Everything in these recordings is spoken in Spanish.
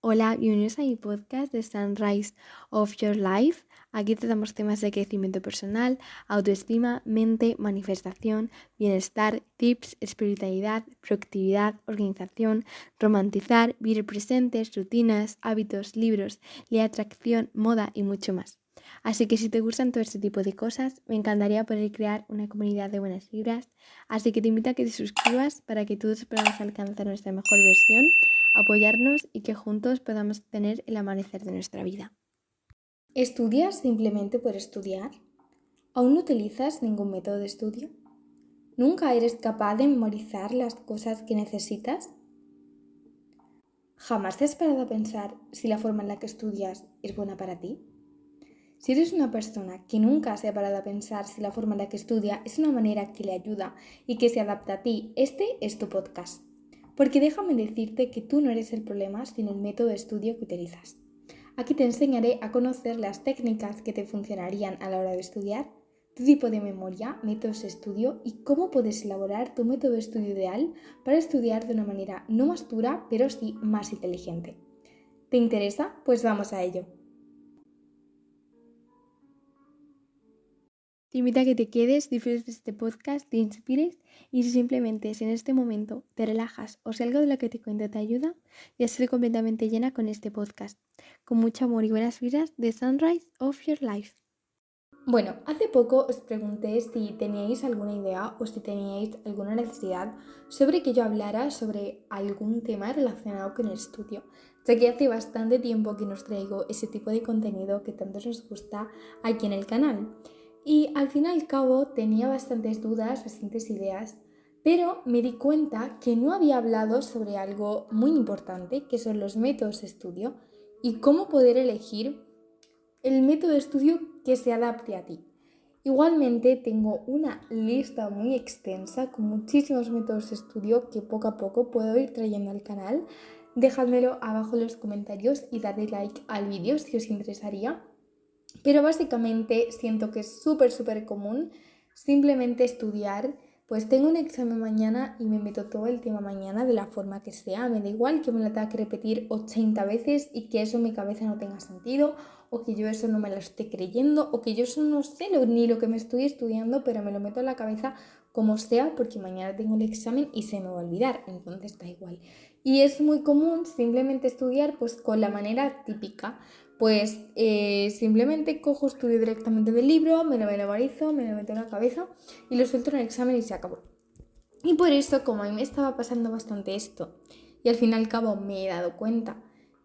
Hola, bienvenidos a mi podcast de Sunrise of Your Life. Aquí tratamos temas de crecimiento personal, autoestima, mente, manifestación, bienestar, tips, espiritualidad, productividad, organización, romantizar, vivir presentes, rutinas, hábitos, libros, ley de atracción, moda y mucho más. Así que si te gustan todo este tipo de cosas, me encantaría poder crear una comunidad de buenas vibras. Así que te invito a que te suscribas para que todos podamos alcanzar nuestra mejor versión, apoyarnos y que juntos podamos tener el amanecer de nuestra vida. ¿Estudias simplemente por estudiar? ¿Aún no utilizas ningún método de estudio? ¿Nunca eres capaz de memorizar las cosas que necesitas? ¿Jamás te has parado a pensar si la forma en la que estudias es buena para ti? Si eres una persona que nunca se ha parado a pensar si la forma en la que estudia es una manera que le ayuda y que se adapta a ti, este es tu podcast. Porque déjame decirte que tú no eres el problema, sino el método de estudio que utilizas. Aquí te enseñaré a conocer las técnicas que te funcionarían a la hora de estudiar, tu tipo de memoria, métodos de estudio y cómo puedes elaborar tu método de estudio ideal para estudiar de una manera no más dura, pero sí más inteligente. ¿Te interesa? Pues vamos a ello. Te invito a que te quedes, disfrutes de este podcast, te inspires y si simplemente en este momento te relajas o si algo de lo que te cuento te ayuda, ya estoy completamente llena con este podcast. Con mucho amor y buenas vibras de Sunrise of Your Life. Bueno, hace poco os pregunté si teníais alguna idea o si teníais alguna necesidad sobre que yo hablara sobre algún tema relacionado con el estudio, ya que hace bastante tiempo que nos traigo ese tipo de contenido que tanto nos gusta aquí en el canal. Y al fin y al cabo tenía bastantes dudas, bastantes ideas, pero me di cuenta que no había hablado sobre algo muy importante, que son los métodos de estudio y cómo poder elegir el método de estudio que se adapte a ti. Igualmente tengo una lista muy extensa con muchísimos métodos de estudio que poco a poco puedo ir trayendo al canal. Dejádmelo abajo en los comentarios y dadle like al vídeo si os interesaría. Pero básicamente siento que es súper común simplemente estudiar. Pues tengo un examen mañana y me meto todo el tema mañana de la forma que sea. Me da igual que me lo tenga que repetir 80 veces y que eso en mi cabeza no tenga sentido, o que yo eso no me lo esté creyendo, o que yo eso no sé ni lo que me estoy estudiando, pero me lo meto en la cabeza como sea, porque mañana tengo el examen y se me va a olvidar, entonces da igual. Y es muy común simplemente estudiar pues con la manera típica. Pues simplemente cojo, estudio directamente del libro, me lo memorizo, me lo meto en la cabeza y lo suelto en el examen y se acabó. Y por eso, como a mí me estaba pasando bastante esto, y al fin y al cabo me he dado cuenta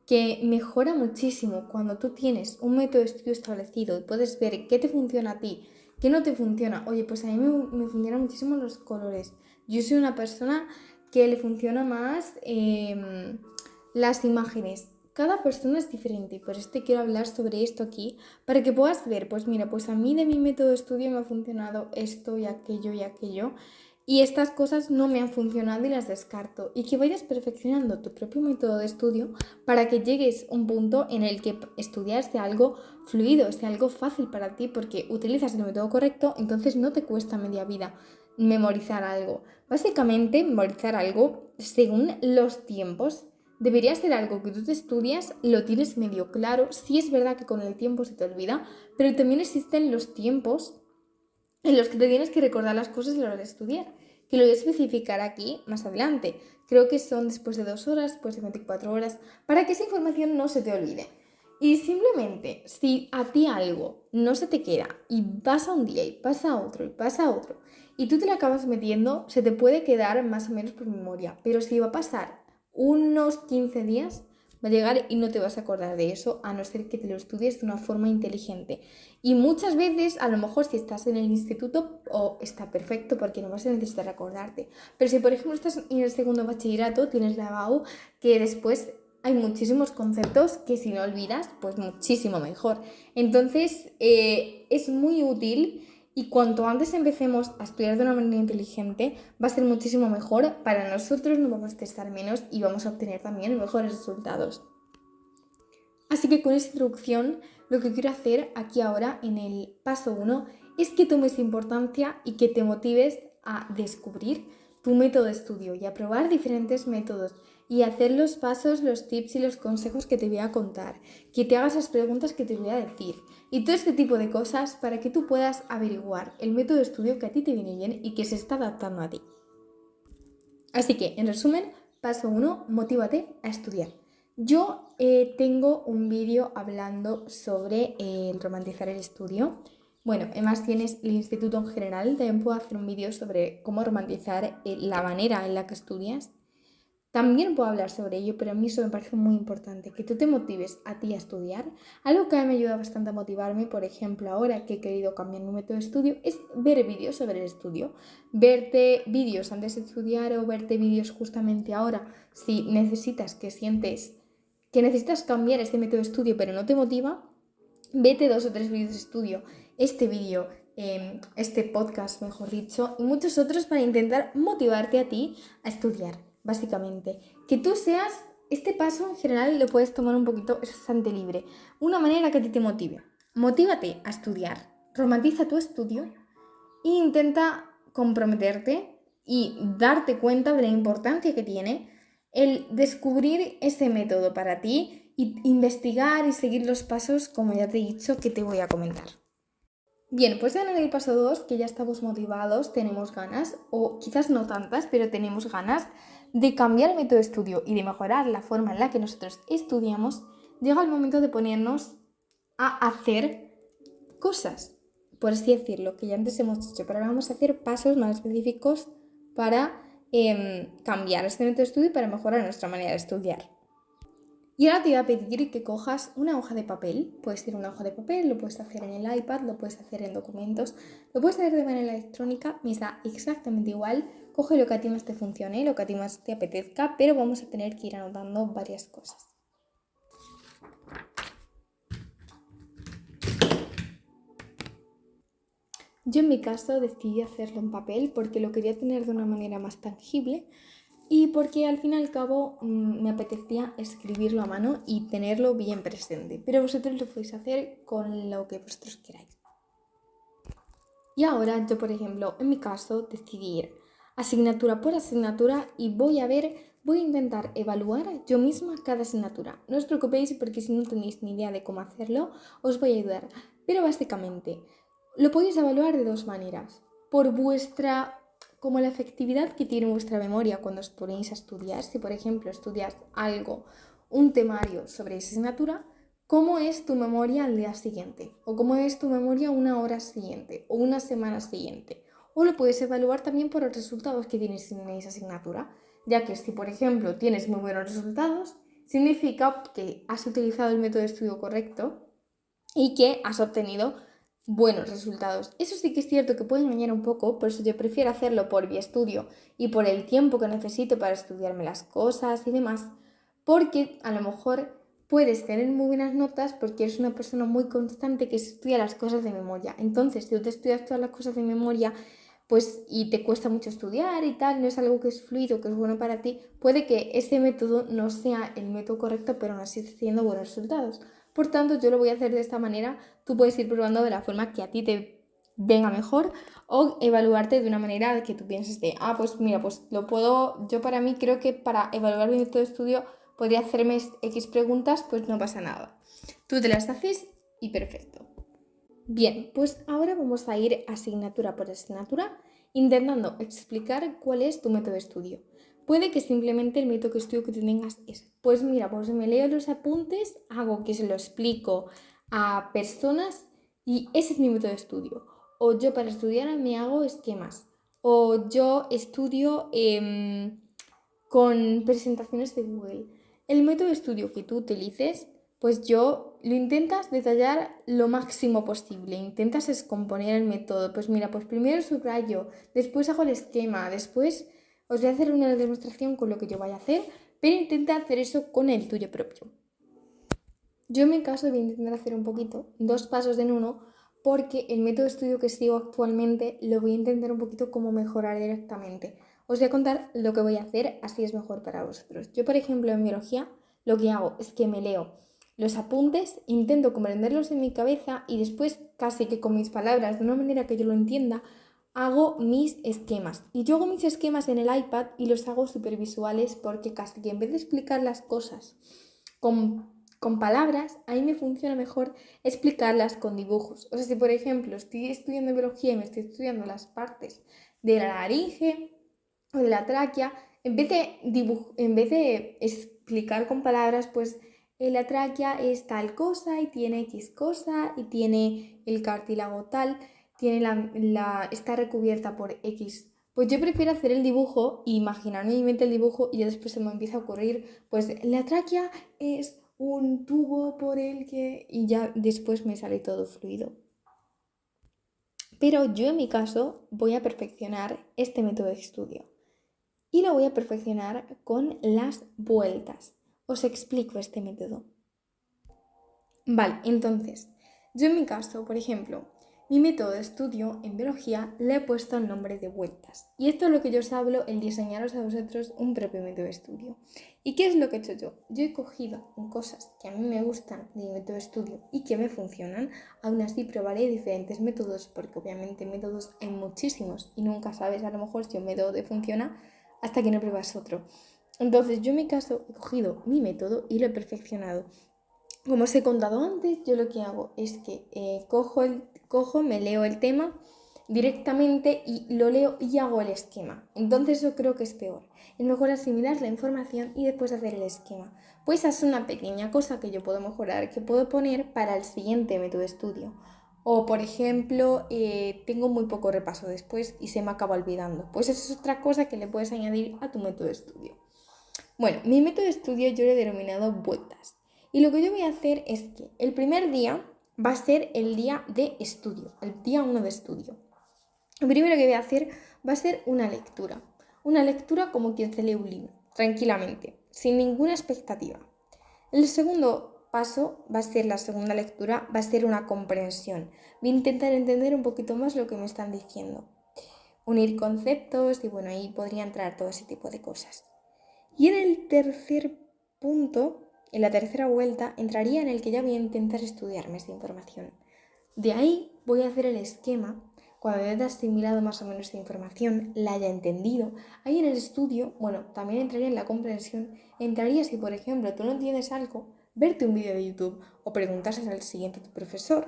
que mejora muchísimo cuando tú tienes un método de estudio establecido y puedes ver qué te funciona a ti, qué no te funciona. Oye, pues a mí me funcionan muchísimo los colores. Yo soy una persona que le funciona más las imágenes. Cada persona es diferente y por eso te quiero hablar sobre esto aquí, para que puedas ver, pues mira, pues a mí de mi método de estudio me ha funcionado esto y aquello y aquello, y estas cosas no me han funcionado y las descarto, y que vayas perfeccionando tu propio método de estudio para que llegues a un punto en el que estudiar sea algo fluido, sea algo fácil para ti, porque utilizas el método correcto, entonces no te cuesta media vida memorizar algo. Básicamente, memorizar algo según los tiempos debería ser algo que tú te estudias, lo tienes medio claro. Sí es verdad que con el tiempo se te olvida, pero también existen los tiempos en los que te tienes que recordar las cosas a la hora de estudiar, que lo voy a especificar aquí más adelante. Creo que son después de 2 horas, después de 24 horas, para que esa información no se te olvide. Y simplemente, si a ti algo no se te queda y pasa un día y pasa otro y pasa otro, y tú te lo acabas metiendo, se te puede quedar más o menos por memoria. Pero si va a pasar unos 15 días, va a llegar y no te vas a acordar de eso, a no ser que te lo estudies de una forma inteligente. Y muchas veces, a lo mejor si estás en el instituto, está perfecto porque no vas a necesitar acordarte. Pero si por ejemplo estás en el segundo bachillerato, tienes la BAU, que después hay muchísimos conceptos que si no olvidas, pues muchísimo mejor. Entonces es muy útil, y cuanto antes empecemos a estudiar de una manera inteligente, va a ser muchísimo mejor para nosotros, nos vamos a estresar menos y vamos a obtener también mejores resultados. Así que con esta introducción, lo que quiero hacer aquí ahora en el paso 1 es que tomes importancia y que te motives a descubrir tu método de estudio y a probar diferentes métodos y hacer los pasos, los tips y los consejos que te voy a contar, que te hagas las preguntas que te voy a decir y todo este tipo de cosas para que tú puedas averiguar el método de estudio que a ti te viene bien y que se está adaptando a ti. Así que, en resumen, paso 1, motívate a estudiar. Yo tengo un vídeo hablando sobre el romantizar el estudio. Bueno, además tienes el instituto en general, también puedo hacer un vídeo sobre cómo romantizar la manera en la que estudias. También puedo hablar sobre ello, pero a mí eso me parece muy importante, que tú te motives a ti a estudiar. Algo que a mí me ayuda bastante a motivarme, por ejemplo, ahora que he querido cambiar mi método de estudio, es ver vídeos sobre el estudio. Verte vídeos antes de estudiar o verte vídeos justamente ahora, si necesitas que sientes que necesitas cambiar este método de estudio pero no te motiva, vete 2 o 3 vídeos de estudio, este vídeo, este podcast, mejor dicho, y muchos otros para intentar motivarte a ti a estudiar, básicamente. Que tú seas, este paso en general lo puedes tomar un poquito, es bastante libre. Una manera que a ti te motive. Motívate a estudiar, romantiza tu estudio e intenta comprometerte y darte cuenta de la importancia que tiene el descubrir ese método para ti y investigar y seguir los pasos, como ya te he dicho, que te voy a comentar. Bien, pues en el paso 2, que ya estamos motivados, tenemos ganas, o quizás no tantas, pero tenemos ganas de cambiar el método de estudio y de mejorar la forma en la que nosotros estudiamos, llega el momento de ponernos a hacer cosas, por así decirlo, que ya antes hemos dicho, pero ahora vamos a hacer pasos más específicos para cambiar este método de estudio y para mejorar nuestra manera de estudiar. Y ahora te voy a pedir que cojas una hoja de papel, puede ser una hoja de papel, lo puedes hacer en el iPad, lo puedes hacer en documentos, lo puedes hacer de manera electrónica, me da exactamente igual, coge lo que a ti más te funcione, lo que a ti más te apetezca, pero vamos a tener que ir anotando varias cosas. Yo en mi caso decidí hacerlo en papel porque lo quería tener de una manera más tangible y porque al fin y al cabo me apetecía escribirlo a mano y tenerlo bien presente. Pero vosotros lo podéis hacer con lo que vosotros queráis. Y ahora yo, por ejemplo, en mi caso decidí ir asignatura por asignatura y voy a intentar evaluar yo misma cada asignatura. No os preocupéis porque si no tenéis ni idea de cómo hacerlo, os voy a ayudar. Pero básicamente lo podéis evaluar de 2 maneras. Por como la efectividad que tiene vuestra memoria cuando os ponéis a estudiar. Si por ejemplo estudias un temario sobre esa asignatura, ¿cómo es tu memoria al día siguiente? ¿O cómo es tu memoria una hora siguiente? ¿O una semana siguiente? O lo puedes evaluar también por los resultados que tienes en esa asignatura, ya que si por ejemplo tienes muy buenos resultados, significa que has utilizado el método de estudio correcto y que has obtenido buenos resultados. Eso sí que es cierto que puede engañar un poco, por eso yo prefiero hacerlo por mi estudio y por el tiempo que necesito para estudiarme las cosas y demás, porque a lo mejor puedes tener muy buenas notas porque eres una persona muy constante que estudia las cosas de memoria. Entonces, si tú te estudias todas las cosas de memoria, pues y te cuesta mucho estudiar y tal, no es algo que es fluido, que es bueno para ti, puede que ese método no sea el método correcto, pero aún así estés teniendo buenos resultados. Por tanto, yo lo voy a hacer de esta manera. Tú puedes ir probando de la forma que a ti te venga mejor o evaluarte de una manera que tú pienses pues mira, pues lo puedo, yo para mí creo que para evaluar mi método de estudio podría hacerme X preguntas, pues no pasa nada. Tú te las haces y perfecto. Bien, pues ahora vamos a ir asignatura por asignatura intentando explicar cuál es tu método de estudio. Puede que simplemente el método de estudio que tú tengas es, pues mira, pues me leo los apuntes, hago que se lo explico a personas y ese es mi método de estudio. O yo para estudiar me hago esquemas. O yo estudio con presentaciones de Google. El método de estudio que tú utilices, pues yo lo intentas detallar lo máximo posible, intentas descomponer el método. Pues mira, pues primero subrayo, después hago el esquema, después os voy a hacer una demostración con lo que yo vaya a hacer, pero intenta hacer eso con el tuyo propio. Yo en mi caso voy a intentar hacer un poquito, 2 pasos en uno, porque el método de estudio que sigo actualmente lo voy a intentar un poquito como mejorar directamente. Os voy a contar lo que voy a hacer, así es mejor para vosotros. Yo, por ejemplo, en biología, lo que hago es que me leo los apuntes, intento comprenderlos en mi cabeza y después, casi que con mis palabras, de una manera que yo lo entienda, hago mis esquemas. Y yo hago mis esquemas en el iPad y los hago súper visuales porque casi que en vez de explicar las cosas con palabras, a mí me funciona mejor explicarlas con dibujos. O sea, si por ejemplo estoy estudiando biología y me estoy estudiando las partes de la laringe o de la tráquea, en vez de explicar con palabras, pues la tráquea es tal cosa y tiene X cosa y tiene el cartílago tal, está recubierta por X. Pues yo prefiero hacer el dibujo e imaginarme en mi mente el dibujo y ya después se me empieza a ocurrir, pues la tráquea es un tubo por el que... y ya después me sale todo fluido. Pero yo en mi caso voy a perfeccionar este método de estudio y lo voy a perfeccionar con las vueltas. Os explico este método. Vale, entonces, yo en mi caso, por ejemplo, mi método de estudio en biología le he puesto el nombre de vueltas. Y esto es lo que yo os hablo, el diseñaros a vosotros un propio método de estudio. ¿Y qué es lo que he hecho yo? Yo he cogido cosas que a mí me gustan de mi método de estudio y que me funcionan. Aún así probaré diferentes métodos, porque obviamente métodos hay muchísimos y nunca sabes a lo mejor si un método te funciona hasta que no pruebas otro. Entonces yo en mi caso he cogido mi método y lo he perfeccionado. Como os he contado antes, yo lo que hago es que me leo el tema directamente y lo leo y hago el esquema. Entonces yo creo que es peor. Es mejor asimilar la información y después hacer el esquema. Pues esa es una pequeña cosa que yo puedo mejorar, que puedo poner para el siguiente método de estudio. O, por ejemplo, tengo muy poco repaso después y se me acaba olvidando. Pues eso es otra cosa que le puedes añadir a tu método de estudio. Bueno, mi método de estudio yo lo he denominado vueltas. Y lo que yo voy a hacer es que el primer día va a ser el día de estudio, el día 1 de estudio. Lo primero que voy a hacer va a ser una lectura. Una lectura como quien se lee un libro, tranquilamente, sin ninguna expectativa. El segundo paso va a ser la segunda lectura, va a ser una comprensión. Voy a intentar entender un poquito más lo que me están diciendo. Unir conceptos y bueno, ahí podría entrar todo ese tipo de cosas. Y en el tercer punto, en la tercera vuelta, entraría en el que ya voy a intentar estudiarme esta información. De ahí voy a hacer el esquema. Cuando haya asimilado más o menos esta información, la haya entendido, ahí en el estudio, bueno, también entraría en la comprensión. Entraría si, por ejemplo, tú no entiendes algo, verte un vídeo de YouTube o preguntarse al siguiente a tu profesor.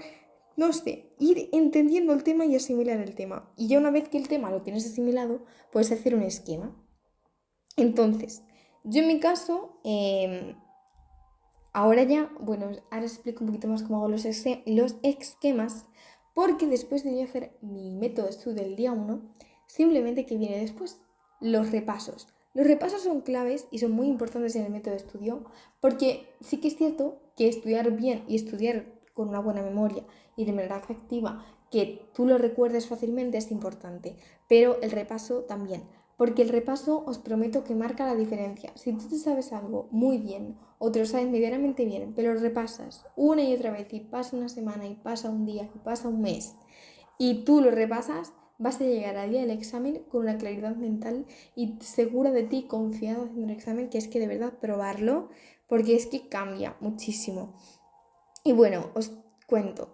No sé, ir entendiendo el tema y asimilar el tema. Y ya una vez que el tema lo tienes asimilado, puedes hacer un esquema. Entonces, yo en mi caso, ahora explico un poquito más cómo hago los esquemas, porque después de yo hacer mi método de estudio del día 1, simplemente que viene después, los repasos. Los repasos son claves y son muy importantes en el método de estudio, porque sí que es cierto que estudiar bien y estudiar con una buena memoria y de manera efectiva, que tú lo recuerdes fácilmente es importante, pero el repaso también. Porque el repaso os prometo que marca la diferencia. Si tú te sabes algo muy bien o te lo sabes medianamente bien, pero lo repasas una y otra vez y pasa una semana y pasa un día y pasa un mes y tú lo repasas, vas a llegar al día del examen con una claridad mental y segura de ti, confiado haciendo el examen, que es que de verdad probarlo, porque es que cambia muchísimo. Y bueno, os cuento.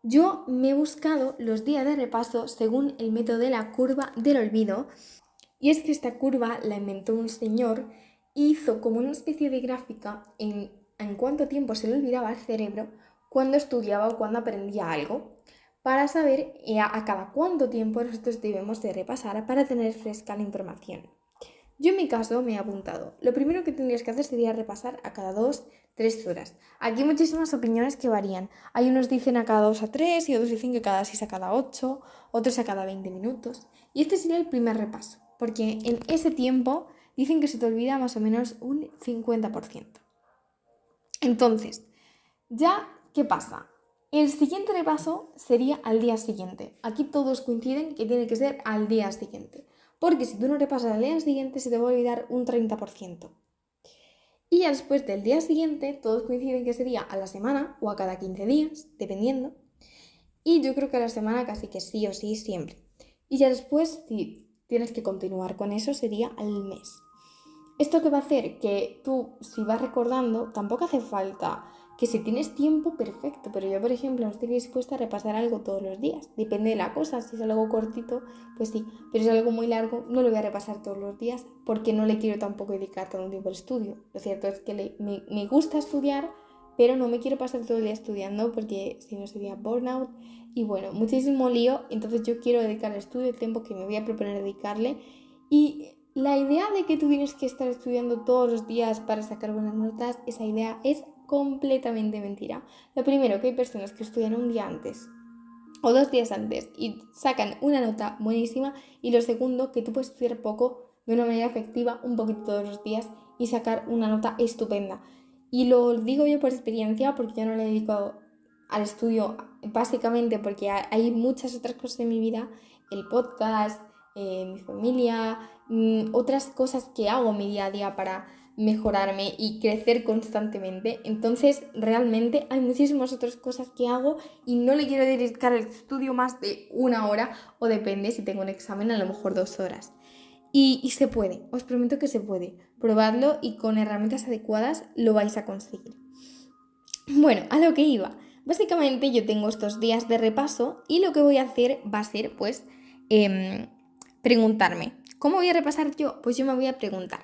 Yo me he buscado los días de repaso según el método de la curva del olvido. Y es que esta curva la inventó un señor y hizo como una especie de gráfica en cuánto tiempo se le olvidaba al cerebro cuando estudiaba o cuando aprendía algo, para saber a cada cuánto tiempo nosotros debemos de repasar para tener fresca la información. Yo en mi caso me he apuntado. Lo primero que tendrías que hacer sería repasar a cada 2-3 horas. Aquí hay muchísimas opiniones que varían. Hay unos dicen a cada 2 a 3 y otros dicen que cada 6 a cada 8, otros a cada 20 minutos. Y este sería el primer repaso, porque en ese tiempo dicen que se te olvida más o menos un 50%. Entonces, ¿ya qué pasa? El siguiente repaso sería al día siguiente. Aquí todos coinciden que tiene que ser al día siguiente. Porque si tú no repasas al día siguiente, se te va a olvidar un 30%. Y ya después del día siguiente, todos coinciden que sería a la semana o a cada 15 días, dependiendo. Y yo creo que a la semana casi que sí o sí, siempre. Y ya después, si tienes que continuar con eso, sería al mes. ¿Esto qué va a hacer? Que tú, si vas recordando, tampoco hace falta que si tienes tiempo, perfecto. Pero yo, por ejemplo, no estoy dispuesta a repasar algo todos los días. Depende de la cosa. Si es algo cortito, pues sí. Pero si es algo muy largo, no lo voy a repasar todos los días porque no le quiero tampoco dedicar tanto tiempo al estudio. Lo cierto es que me gusta estudiar, pero no me quiero pasar todo el día estudiando porque si no sería burnout. Y bueno, muchísimo lío. Entonces yo quiero dedicar al estudio el tiempo que me voy a proponer dedicarle. Y la idea de que tú tienes que estar estudiando todos los días para sacar buenas notas, esa idea es completamente mentira. Lo primero, que hay personas que estudian un día antes o 2 días antes y sacan una nota buenísima. Y lo segundo, que tú puedes estudiar poco de una manera efectiva, un poquito todos los días y sacar una nota estupenda. Y lo digo yo por experiencia porque yo no le dedico al estudio básicamente porque hay muchas otras cosas en mi vida, el podcast, mi familia, otras cosas que hago en mi día a día para mejorarme y crecer constantemente. Entonces realmente hay muchísimas otras cosas que hago y no le quiero dedicar al estudio más de 1 hora, o depende, si tengo un examen, a lo mejor 2 horas. Y se puede, os prometo que se puede. Probadlo y con herramientas adecuadas lo vais a conseguir. Bueno, a lo que iba. Básicamente yo tengo estos días de repaso y lo que voy a hacer va a ser pues preguntarme. ¿Cómo voy a repasar yo? Pues yo me voy a preguntar.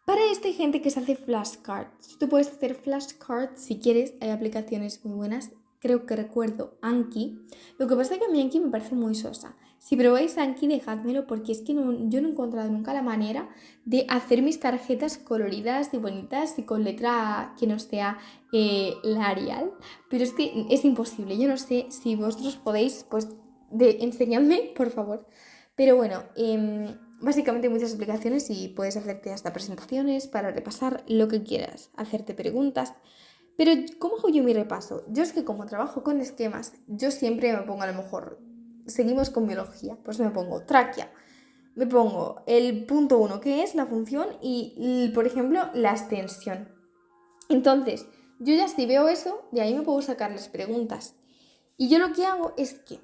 Para esto hay gente que se hace flashcards. Tú puedes hacer flashcards si quieres, hay aplicaciones muy buenas. Creo que recuerdo Anki. Lo que pasa es que a mí Anki me parece muy sosa. Si probáis Anki, dejádmelo porque es que yo no he encontrado nunca la manera de hacer mis tarjetas coloridas y bonitas y con letra que no sea la Arial. Pero es que es imposible. Yo no sé si vosotros podéis, pues enseñadme, por favor. Pero bueno, básicamente hay muchas aplicaciones y puedes hacerte hasta presentaciones para repasar lo que quieras, hacerte preguntas. Pero ¿cómo hago yo mi repaso? Yo es que como trabajo con esquemas, yo siempre me pongo, a lo mejor, seguimos con biología, pues me pongo tráquea, me pongo el punto 1, que es la función, y por ejemplo, la extensión. Entonces, yo ya si veo eso, de ahí me puedo sacar las preguntas. Y yo lo que hago es que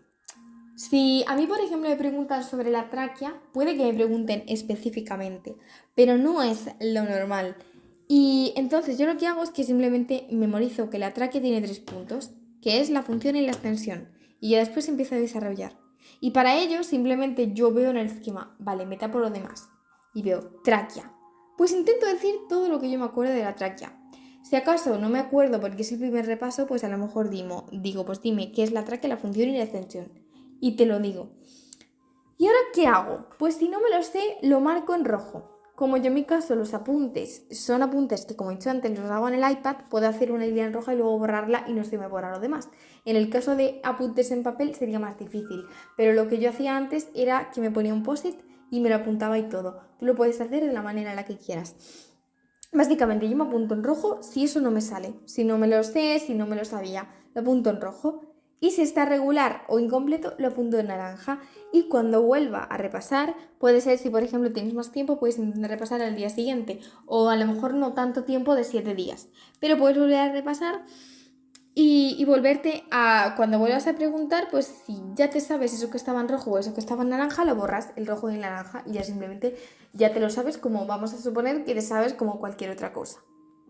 si a mí, por ejemplo, me preguntan sobre la tráquea, puede que me pregunten específicamente, pero no es lo normal. Y entonces yo lo que hago es que simplemente memorizo que la tráquea tiene 3 puntos, que es la función y la extensión, y ya después empiezo a desarrollar. Y para ello simplemente yo veo en el esquema, vale, me tapo lo demás, y veo tráquea. Pues intento decir todo lo que yo me acuerdo de la tráquea. Si acaso no me acuerdo porque es el primer repaso, pues a lo mejor digo, pues dime qué es la tráquea, la función y la extensión. Y te lo digo. ¿Y ahora qué hago? Pues si no me lo sé, lo marco en rojo. Como yo en mi caso los apuntes son apuntes que, como he dicho antes, los hago en el iPad, puedo hacer una línea en roja y luego borrarla y no se me borra lo demás. En el caso de apuntes en papel sería más difícil, pero lo que yo hacía antes era que me ponía un post-it y me lo apuntaba y todo. Tú lo puedes hacer de la manera en la que quieras. Básicamente yo me apunto en rojo si eso no me sale, si no me lo sé, si no me lo sabía, lo apunto en rojo. Y si está regular o incompleto, lo apunto en naranja. Y cuando vuelva a repasar, puede ser, si por ejemplo tienes más tiempo, puedes intentar repasar al día siguiente. O a lo mejor no tanto tiempo de 7 días. Pero puedes volver a repasar y volverte a, cuando vuelvas a preguntar, pues si ya te sabes eso que estaba en rojo o eso que estaba en naranja, lo borras, el rojo y el naranja, y ya simplemente ya te lo sabes, como vamos a suponer que te sabes como cualquier otra cosa.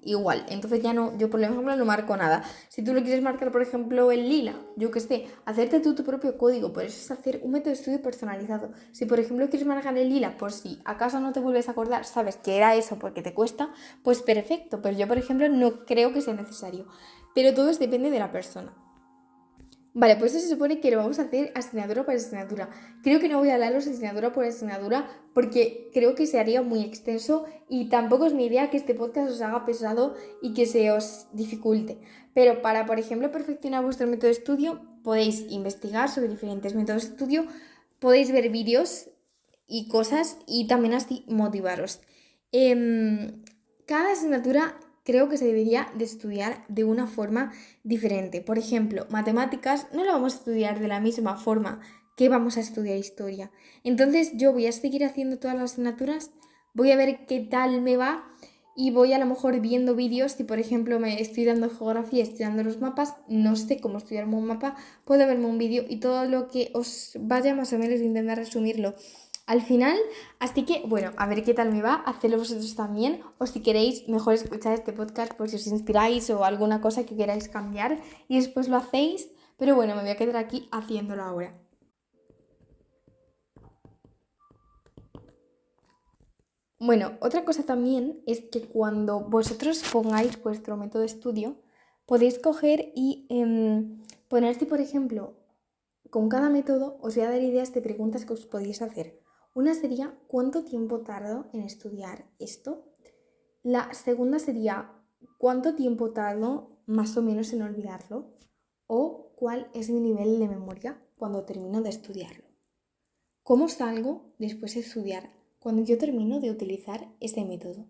Igual, entonces ya no, yo por ejemplo no marco nada. Si tú lo quieres marcar, por ejemplo, en lila, yo que sé, hacerte tú tu propio código, por eso es hacer un método de estudio personalizado. Si por ejemplo quieres marcar en lila, por si acaso no te vuelves a acordar, sabes que era eso porque te cuesta, pues perfecto, pero yo por ejemplo no creo que sea necesario. Pero todo depende de la persona. Vale, pues esto se supone que lo vamos a hacer asignatura por asignatura. Creo que no voy a hablaros asignatura por asignatura porque creo que se haría muy extenso y tampoco es mi idea que este podcast os haga pesado y que se os dificulte. Pero para, por ejemplo, perfeccionar vuestro método de estudio, podéis investigar sobre diferentes métodos de estudio, podéis ver vídeos y cosas y también así motivaros. Cada asignatura creo que se debería de estudiar de una forma diferente. Por ejemplo, matemáticas no lo vamos a estudiar de la misma forma que vamos a estudiar historia. Entonces yo voy a seguir haciendo todas las asignaturas, voy a ver qué tal me va y voy a lo mejor viendo vídeos. Si por ejemplo me estoy dando geografía, estoy dando los mapas, no sé cómo estudiarme un mapa, puedo verme un vídeo y todo lo que os vaya más o menos a intentar resumirlo al final. Así que, bueno, a ver qué tal me va, hacedlo vosotros también, o si queréis, mejor escuchar este podcast por si os inspiráis o alguna cosa que queráis cambiar y después lo hacéis, pero bueno, me voy a quedar aquí haciéndolo ahora. Bueno, otra cosa también es que cuando vosotros pongáis vuestro método de estudio, podéis coger y poner, si por ejemplo, con cada método os voy a dar ideas de preguntas que os podéis hacer. Una sería, ¿cuánto tiempo tardo en estudiar esto? La segunda sería, ¿cuánto tiempo tardo más o menos en olvidarlo? O, ¿cuál es mi nivel de memoria cuando termino de estudiarlo? ¿Cómo salgo después de estudiar cuando yo termino de utilizar este método?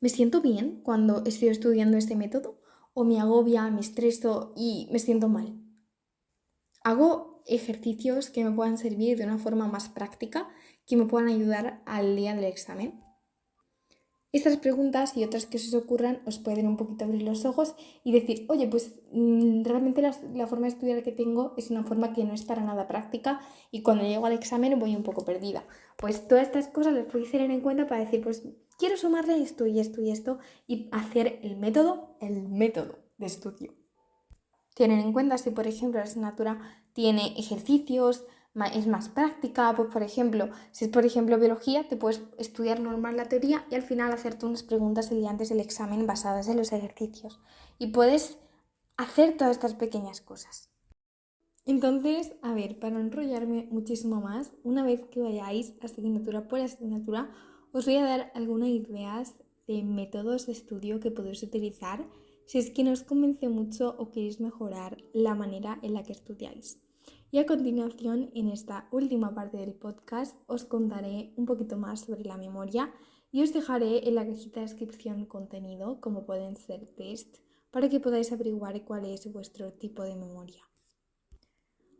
¿Me siento bien cuando estoy estudiando este método? ¿O me agobia, me estreso y me siento mal? Hago ejercicios que me puedan servir de una forma más práctica, que me puedan ayudar al día del examen. Estas preguntas y otras que se os ocurran os pueden un poquito abrir los ojos y decir, oye, pues realmente la forma de estudiar que tengo es una forma que no es para nada práctica y cuando llego al examen voy un poco perdida. Pues todas estas cosas las podéis tener en cuenta para decir, pues quiero sumarle esto y esto y esto y hacer el método de estudio. Tienen en cuenta si, por ejemplo, la asignatura tiene ejercicios, es más práctica, pues por ejemplo, si es por ejemplo biología, te puedes estudiar normal la teoría y al final hacerte unas preguntas el día antes del examen basadas en los ejercicios. Y puedes hacer todas estas pequeñas cosas. Entonces, a ver, para no enrollarme muchísimo más, una vez que vayáis asignatura por asignatura, os voy a dar algunas ideas de métodos de estudio que podéis utilizar si es que no os convence mucho o queréis mejorar la manera en la que estudiáis. Y a continuación, en esta última parte del podcast, os contaré un poquito más sobre la memoria y os dejaré en la cajita de descripción contenido, como pueden ser test, para que podáis averiguar cuál es vuestro tipo de memoria.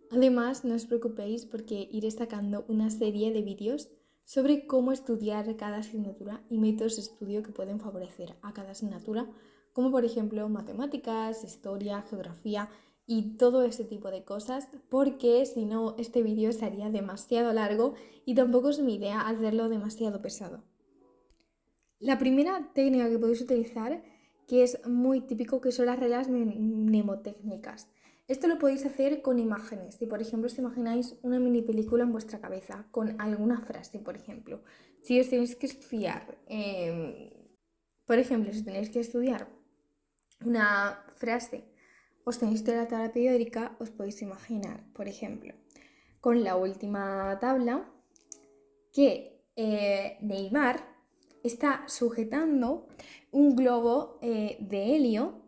Además, no os preocupéis porque iré sacando una serie de vídeos sobre cómo estudiar cada asignatura y métodos de estudio que pueden favorecer a cada asignatura, como por ejemplo matemáticas, historia, geografía y todo ese tipo de cosas, porque si no este vídeo sería demasiado largo y tampoco es mi idea hacerlo demasiado pesado. La primera técnica que podéis utilizar, que es muy típico, que son las reglas mnemotécnicas. Esto lo podéis hacer con imágenes. Si por ejemplo os imagináis una mini película en vuestra cabeza con alguna frase, por ejemplo. Si os tenéis que estudiar, por ejemplo, si tenéis que estudiar una frase, os tenéis que ir a la tabla periódica, os podéis imaginar, por ejemplo, con la última tabla que Neymar está sujetando un globo de helio,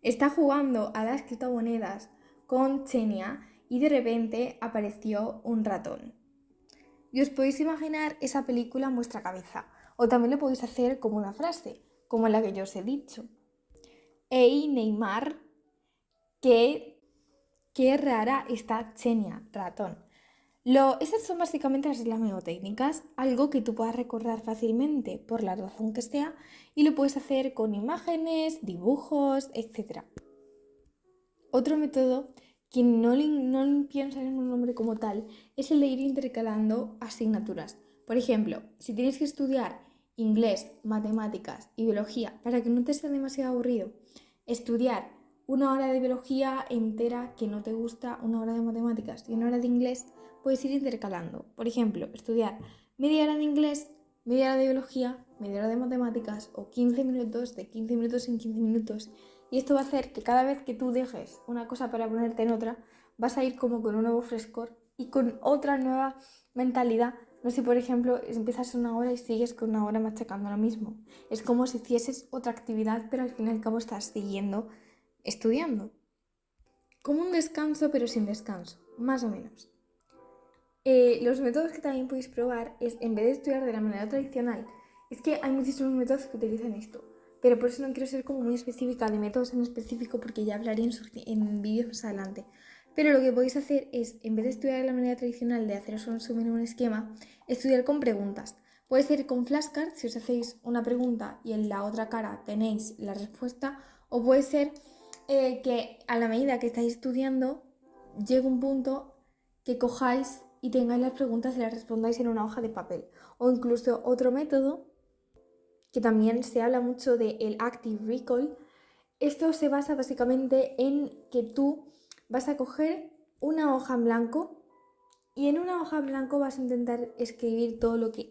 está jugando a las criptomonedas con Chenia y de repente apareció un ratón. Y os podéis imaginar esa película en vuestra cabeza. O también lo podéis hacer como una frase, como la que yo os he dicho. Hey Neymar, qué rara está Chenia, ratón. Esas son básicamente las reglas mnemotécnicas, algo que tú puedas recordar fácilmente por la razón que sea y lo puedes hacer con imágenes, dibujos, etc. Otro método que no piensa en un nombre como tal es el de ir intercalando asignaturas. Por ejemplo, si tienes que estudiar inglés, matemáticas y biología para que no te sea demasiado aburrido, estudiar una hora de biología entera que no te gusta, una hora de matemáticas y una hora de inglés, puedes ir intercalando. Por ejemplo, estudiar media hora de inglés, media hora de biología, media hora de matemáticas o 15 minutos, de 15 minutos en 15 minutos. Y esto va a hacer que cada vez que tú dejes una cosa para ponerte en otra, vas a ir como con un nuevo frescor y con otra nueva mentalidad. No sé, por ejemplo, empiezas una hora y sigues con una hora machacando lo mismo. Es como si hicieses otra actividad, pero al fin y al cabo estás siguiendo estudiando. Como un descanso, pero sin descanso, más o menos. Los métodos que también podéis probar es, en vez de estudiar de la manera tradicional, es que hay muchísimos métodos que utilizan esto, pero por eso no quiero ser como muy específica de métodos en específico porque ya hablaré en vídeos más adelante. Pero lo que podéis hacer es, en vez de estudiar de la manera tradicional de haceros un resumen en un esquema, estudiar con preguntas. Puede ser con flashcards, si os hacéis una pregunta y en la otra cara tenéis la respuesta, o puede ser que a la medida que estáis estudiando llegue un punto que cojáis y tengáis las preguntas y las respondáis en una hoja de papel. O incluso otro método, que también se habla mucho del Active Recall. Esto se basa básicamente en que tú vas a coger una hoja en blanco y en una hoja en blanco vas a intentar escribir todo lo que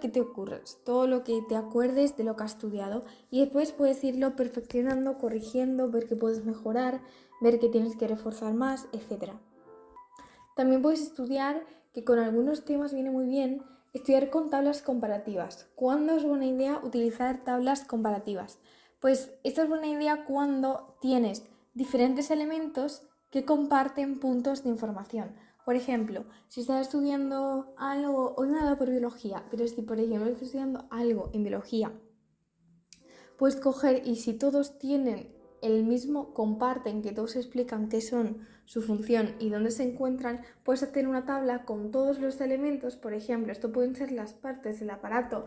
te ocurra, todo lo que te acuerdes de lo que has estudiado, y después puedes irlo perfeccionando, corrigiendo, ver qué puedes mejorar, ver qué tienes que reforzar más, etc. También puedes estudiar, que con algunos temas viene muy bien, estudiar con tablas comparativas. ¿Cuándo es buena idea utilizar tablas comparativas? Pues esto es buena idea cuando tienes diferentes elementos que comparten puntos de información. Por ejemplo, si estás estudiando algo, hoy me ha dado por biología, pero si por ejemplo estás estudiando algo en biología, puedes coger, y si todos tienen el mismo, comparten, que todos explican qué son, su función y dónde se encuentran, puedes hacer una tabla con todos los elementos. Por ejemplo, esto pueden ser las partes del aparato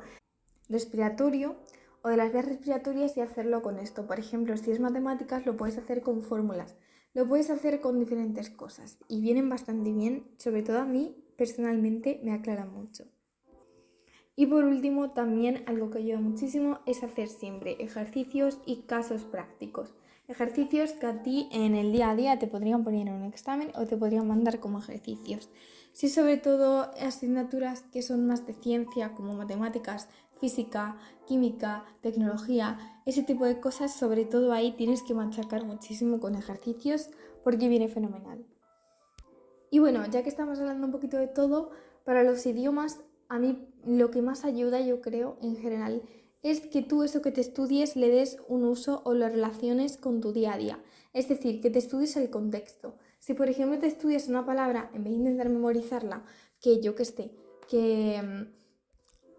respiratorio o de las vías respiratorias, y hacerlo con esto. Por ejemplo, si es matemáticas, lo puedes hacer con fórmulas, lo puedes hacer con diferentes cosas y vienen bastante bien. Sobre todo a mí personalmente me aclara mucho. Y por último, también algo que ayuda muchísimo es hacer siempre ejercicios y casos prácticos. Ejercicios que a ti en el día a día te podrían poner en un examen o te podrían mandar como ejercicios. Si sobre todo asignaturas que son más de ciencia, como matemáticas, física, química, tecnología, ese tipo de cosas, sobre todo ahí tienes que machacar muchísimo con ejercicios porque viene fenomenal. Y bueno, ya que estamos hablando un poquito de todo, para los idiomas, a mí lo que más ayuda, yo creo, en general, es que tú eso que te estudies le des un uso o lo relaciones con tu día a día. Es decir, que te estudies el contexto. Si por ejemplo te estudias una palabra, en vez de intentar memorizarla, que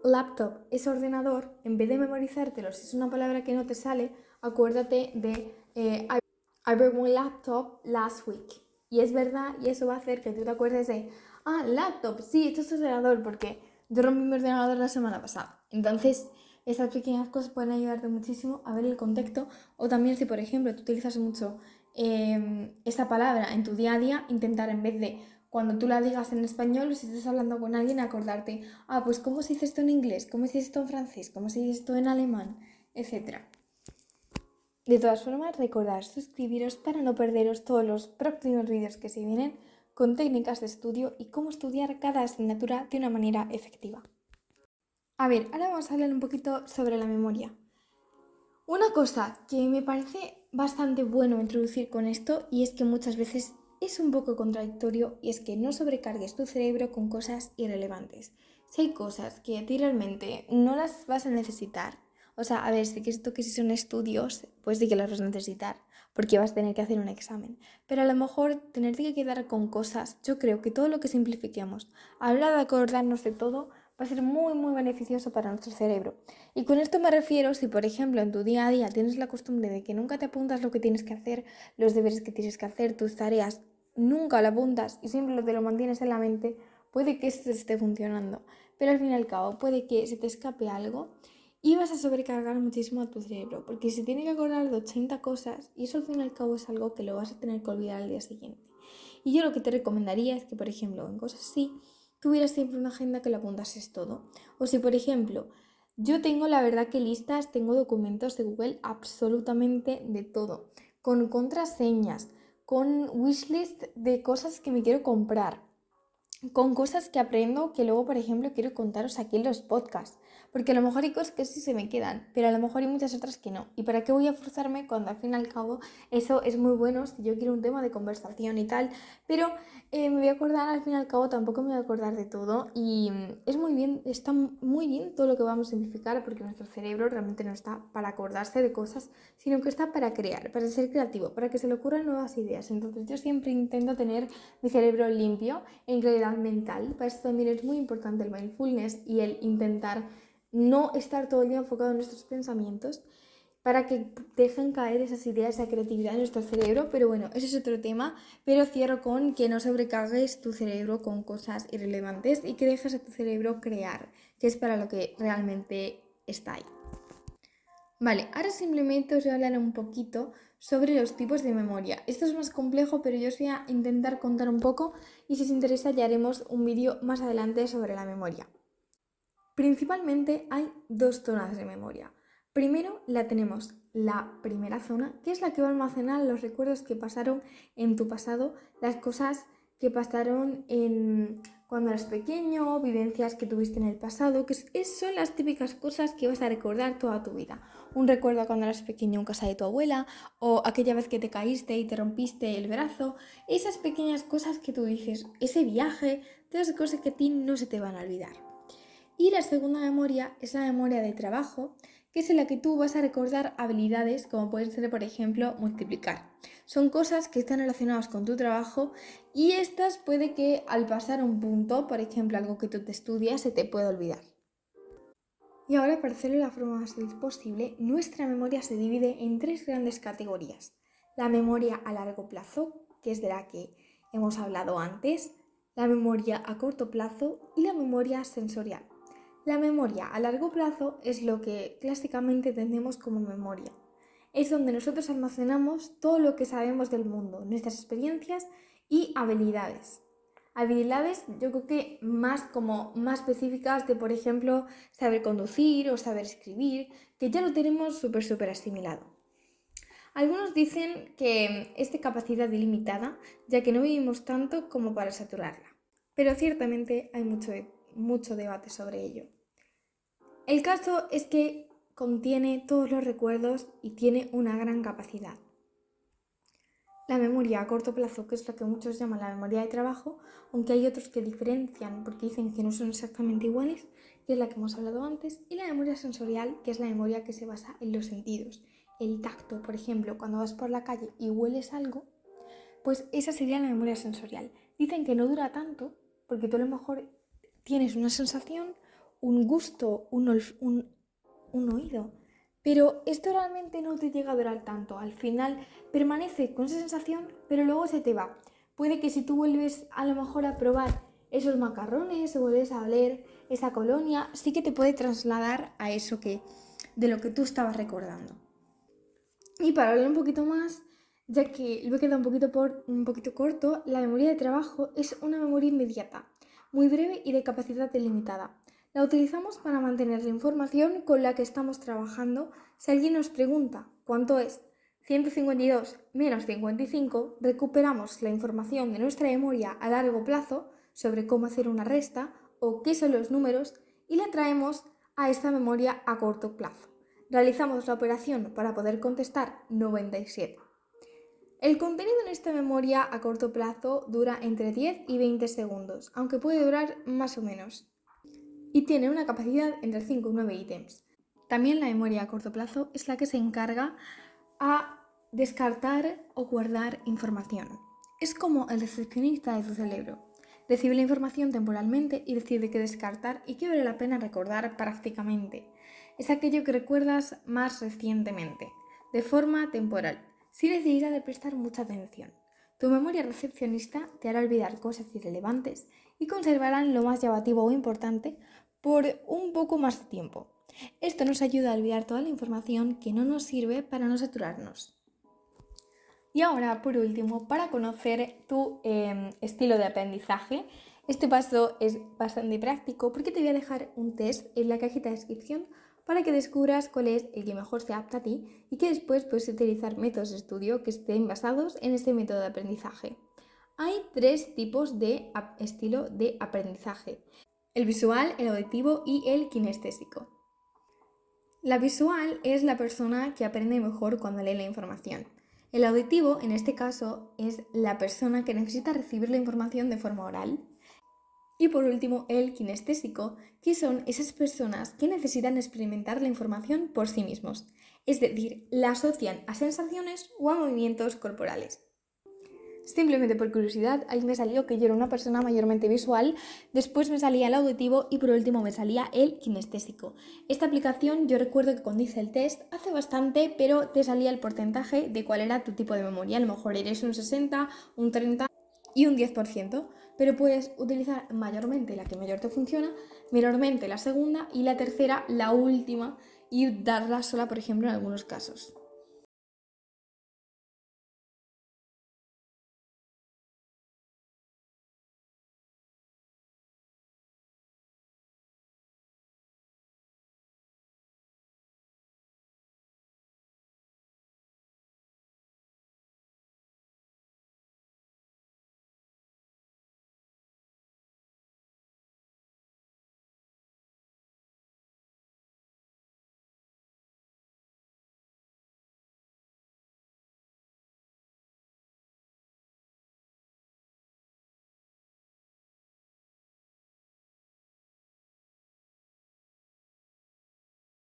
laptop es ordenador, en vez de memorizártelo, si es una palabra que no te sale, acuérdate de I bought one laptop last week. Y es verdad, y eso va a hacer que tú te acuerdes de, laptop, sí, esto es ordenador, porque yo rompí mi ordenador la semana pasada. Entonces, esas pequeñas cosas pueden ayudarte muchísimo a ver el contexto. O también si, por ejemplo, tú utilizas mucho esa palabra en tu día a día, intentar, en vez de cuando tú la digas en español, o si estás hablando con alguien, acordarte, pues ¿cómo se dice esto en inglés? ¿Cómo se dice esto en francés? ¿Cómo se dice esto en alemán? Etcétera. De todas formas, recordad suscribiros para no perderos todos los próximos vídeos que se vienen con técnicas de estudio y cómo estudiar cada asignatura de una manera efectiva. A ver, ahora vamos a hablar un poquito sobre la memoria. Una cosa que me parece bastante bueno introducir con esto, y es que muchas veces es un poco contradictorio, y es que no sobrecargues tu cerebro con cosas irrelevantes. Si hay cosas que a ti realmente no las vas a necesitar, o sea, a ver, sí que esto que si son estudios, pues sí que las vas a necesitar, porque vas a tener que hacer un examen. Pero a lo mejor tenerte que quedar con cosas, yo creo que todo lo que simplifiquemos a la hora de acordarnos de todo va a ser muy, muy beneficioso para nuestro cerebro. Y con esto me refiero, si por ejemplo en tu día a día tienes la costumbre de que nunca te apuntas lo que tienes que hacer, los deberes que tienes que hacer, tus tareas, nunca lo apuntas y siempre te lo mantienes en la mente, puede que esto esté funcionando. Pero al fin y al cabo puede que se te escape algo y vas a sobrecargar muchísimo a tu cerebro, porque se tiene que acordar de 80 cosas y eso al fin y al cabo es algo que lo vas a tener que olvidar al día siguiente. Y yo lo que te recomendaría es que, por ejemplo, en cosas así, tuvieras siempre una agenda que lo apuntases todo. O si, por ejemplo, yo tengo, la verdad, que listas, tengo documentos de Google absolutamente de todo, con contraseñas, con wishlist de cosas que me quiero comprar, con cosas que aprendo que luego, por ejemplo, quiero contaros aquí en los podcasts, porque a lo mejor hay cosas que sí se me quedan, pero a lo mejor hay muchas otras que no. ¿Y para qué voy a forzarme cuando al fin y al cabo eso es muy bueno si yo quiero un tema de conversación y tal? Pero me voy a acordar, al fin y al cabo tampoco me voy a acordar de todo, y es muy bien, está muy bien todo lo que vamos a simplificar, porque nuestro cerebro realmente no está para acordarse de cosas, sino que está para crear, para ser creativo, para que se le ocurran nuevas ideas. Entonces yo siempre intento tener mi cerebro limpio en claridad mental. Para eso también es muy importante el mindfulness y el intentar no estar todo el día enfocado en nuestros pensamientos, para que dejen caer esas ideas, esa creatividad en nuestro cerebro. Pero bueno, ese es otro tema. Pero cierro con que no sobrecargues tu cerebro con cosas irrelevantes y que dejes a tu cerebro crear, que es para lo que realmente está ahí. Vale, ahora simplemente os voy a hablar un poquito sobre los tipos de memoria. Esto es más complejo, pero yo os voy a intentar contar un poco y si os interesa ya haremos un vídeo más adelante sobre la memoria. Principalmente hay dos zonas de memoria. Primero la tenemos la primera zona, que es la que va a almacenar los recuerdos que pasaron en tu pasado, las cosas que pasaron cuando eras pequeño, vivencias que tuviste en el pasado, que son las típicas cosas que vas a recordar toda tu vida. Un recuerdo cuando eras pequeño en casa de tu abuela, o aquella vez que te caíste y te rompiste el brazo, esas pequeñas cosas que tú dices, ese viaje, todas esas cosas que a ti no se te van a olvidar. Y la segunda memoria es la memoria de trabajo, que es en la que tú vas a recordar habilidades como pueden ser, por ejemplo, multiplicar. Son cosas que están relacionadas con tu trabajo y estas puede que al pasar un punto, por ejemplo, algo que tú te estudias, se te pueda olvidar. Y ahora, para hacerlo de la forma más feliz posible, nuestra memoria se divide en tres grandes categorías. La memoria a largo plazo, que es de la que hemos hablado antes, la memoria a corto plazo y la memoria sensorial. La memoria a largo plazo es lo que clásicamente entendemos como memoria. Es donde nosotros almacenamos todo lo que sabemos del mundo, nuestras experiencias y habilidades. Habilidades yo creo que más específicas de, por ejemplo, saber conducir o saber escribir, que ya lo tenemos súper asimilado. Algunos dicen que esta capacidad es limitada, ya que no vivimos tanto como para saturarla. Pero ciertamente hay mucho debate sobre ello. El caso es que contiene todos los recuerdos y tiene una gran capacidad. La memoria a corto plazo, que es lo que muchos llaman la memoria de trabajo, aunque hay otros que diferencian porque dicen que no son exactamente iguales, que es la que hemos hablado antes, y la memoria sensorial, que es la memoria que se basa en los sentidos. El tacto, por ejemplo, cuando vas por la calle y hueles algo, pues esa sería la memoria sensorial. Dicen que no dura tanto, porque tú a lo mejor tienes una sensación, un gusto, un oído, pero esto realmente no te llega a durar tanto. Al final permanece con esa sensación, pero luego se te va. Puede que si tú vuelves a lo mejor a probar esos macarrones o vuelves a oler esa colonia, sí que te puede trasladar a eso de lo que tú estabas recordando. Y para hablar un poquito más, ya que lo he quedado un poquito corto, la memoria de trabajo es una memoria inmediata, muy breve y de capacidad delimitada. La utilizamos para mantener la información con la que estamos trabajando. Si alguien nos pregunta cuánto es 152 menos 55, recuperamos la información de nuestra memoria a largo plazo sobre cómo hacer una resta o qué son los números y la traemos a esta memoria a corto plazo. Realizamos la operación para poder contestar 97. El contenido en esta memoria a corto plazo dura entre 10 y 20 segundos, aunque puede durar más o menos. Y tiene una capacidad entre 5 y 9 ítems. También la memoria a corto plazo es la que se encarga a descartar o guardar información. Es como el recepcionista de tu cerebro. Recibe la información temporalmente y decide qué descartar y qué vale la pena recordar prácticamente. Es aquello que recuerdas más recientemente, de forma temporal, sin necesidad de prestar mucha atención. Tu memoria recepcionista te hará olvidar cosas irrelevantes y conservarán lo más llamativo o importante por un poco más de tiempo. Esto nos ayuda a olvidar toda la información que no nos sirve para no saturarnos. Y ahora, por último, para conocer tu estilo de aprendizaje, este paso es bastante práctico porque te voy a dejar un test en la cajita de descripción para que descubras cuál es el que mejor se adapta a ti y que después puedes utilizar métodos de estudio que estén basados en este método de aprendizaje. Hay tres tipos de estilo de aprendizaje: el visual, el auditivo y el kinestésico. La visual es la persona que aprende mejor cuando lee la información. El auditivo, en este caso, es la persona que necesita recibir la información de forma oral. Y por último, el kinestésico, que son esas personas que necesitan experimentar la información por sí mismos, es decir, la asocian a sensaciones o a movimientos corporales. Simplemente por curiosidad, ahí me salió que yo era una persona mayormente visual, después me salía el auditivo y por último me salía el kinestésico. Esta aplicación yo recuerdo que cuando hice el test hace bastante, pero te salía el porcentaje de cuál era tu tipo de memoria. A lo mejor eres un 60, un 30 y un 10%, pero puedes utilizar mayormente la que mayor te funciona, menormente la segunda y la tercera, la última, y darla sola, por ejemplo, en algunos casos.